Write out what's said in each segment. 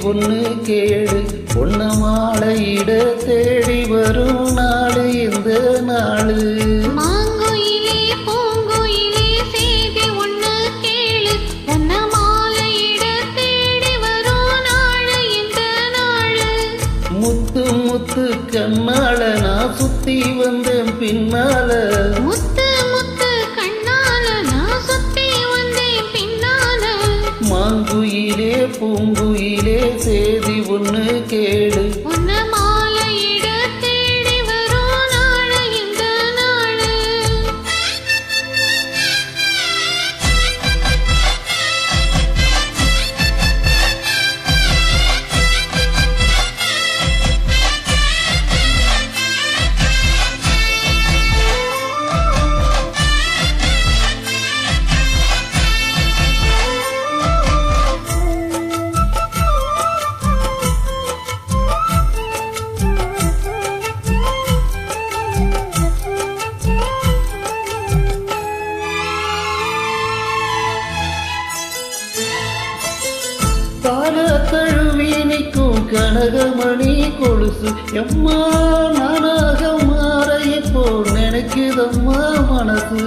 ஒண்ணு கேளு. பொன்ன மாலையிட தேடி வரும் நாடு இந்த நாடு. மாங்குயிலே பூங்குயிலே செய்தி ஒண்ணு கேளு. பொன்ன மாலையிட தேடி வரும் நாடு இந்த நாடு. முத்து முத்து கண்ணால நான் சுத்தி வந்தேன் பின்னால. முத்து முத்து கண்ணால நான் சுத்தி வந்தேன் பின்னால. மாங்குயிலே பூங்குயிலே செய்தி ஒண்ணு கேளு. பொன்ன மாலையிட தேடி வரும் நாடு இந்த நாடு. கால தழுவி நிற்கும் கனகமணி கொலுசு. எம்மா நானாக மாற இப்போ நினைக்குதம்மா மனசு.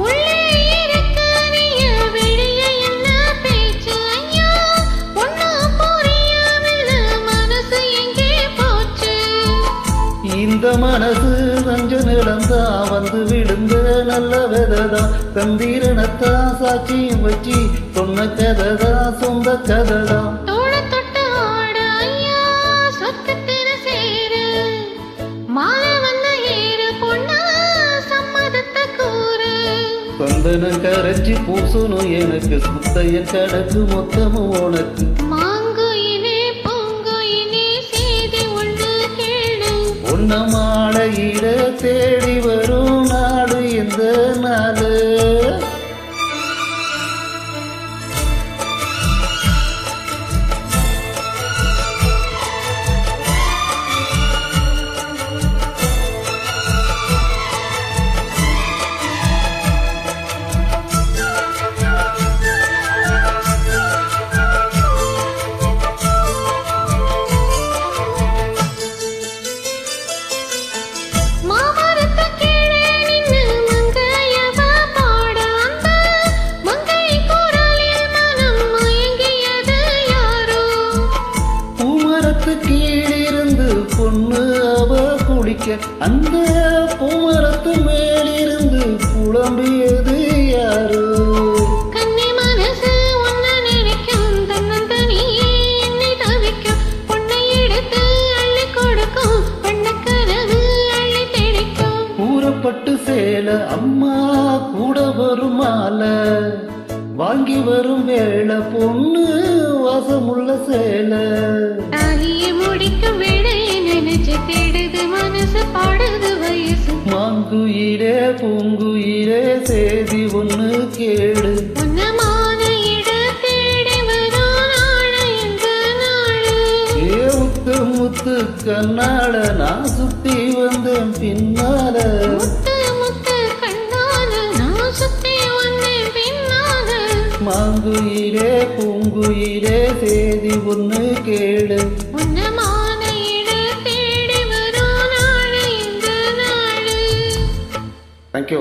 உள்ளே இருக்க நீய வெளிய என்ன பேச்சு ஐயா. ஒண்ணும் புரியவில்லை மனசு எங்கே போச்சு. இந்த மனசு நஞ்ச நிலந்தா வந்து விழுந்த நல்ல விததான். தந்திரனத்தான் சாட்சியும் வச்சு சொன்ன கதைதான் சொந்த கதைதான். தோள தொட்டு ஆட ஐயா சொத்துத்தின சேரு. மாலை வந்த ஏறு பொண்ணா சம்மதத்தை கூறு. சந்தனம் கரைச்சி பூசணும் எனக்கு சுத்தையன் கணக்கு மொத்தமும் உனக்கு. மாங்குயிலே பூங்குயிலே செய்தி ஒன்று கேளு. பொன்ன மாலையிட தேடி வரும் நாடு இந்த நாடு. மாமரத்து கீழே நின்னு மங்கையவ பாட அந்த மங்கை குரலில் மனம் மயங்கியது யாரோ. பூமரத்து கீழிருந்து பொண்ணு அவ குளிக்க அந்த பூமரத்து மேலிருந்து புலம்பியது யாரோ. கன்னி மனசு உன்னை நினைக்கும் தன்னந்தனியே என்னை தவிக்கும். பொன்னை எடுத்து அள்ளி கொடுக்கும் வண்ணக்கனவு அள்ளி தெளிக்கும். கூறப்பட்டு சேல அம்மா கூட வரும் மாலை வாங்கி வரும் வேளை பொண்ணு வாசமுள்ள சேலை. தாலியை முடிக்கும் வேளையை நினைச்சு தேடுது மனசு பாடுது வயசு. மாங்குயிலே பூங்குயிலே செய்தி ஒண்ணு கேளு. பொன்னமான இட தேடி வரும் நாடு இந்த நாடு. ஏ முத்து முத்து கண்ணால நான் சுத்தி வந்தேன் பின்னால. முத்து முத்து கண்ணால நான் சுத்தி வந்தேன் பின்னால. மாங்குயிலே பூங்குயிலே செய்தி ஒண்ணு கேளு. பொன்னமான இட தேடி வரும் நாடு இந்த நாடு. தேங்க்யூ.